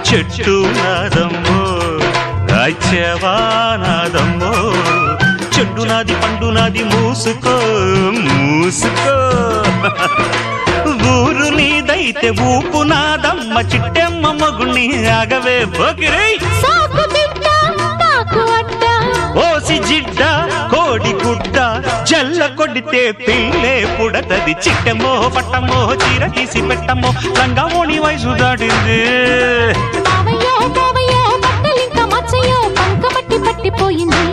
చెట్టు నాదమ్మో రాజ్యవానాదమ్మో చెట్టు నాది పండు నాది మూసుకో మూసుకో ఊరు నీదైతే ఊపు నాదమ్మ చిట్టెమ్మ మగుణ్ణి ఆగవే పోకిరై ఓసి జిడ్డ కోడి గుడ్డ జల్ల కొడితే పిల్లే పుడతది చిట్టమో పట్టమో చీర తీసి పెట్టమో లంగామోని వయసు దాటింది పట్టిపోయింది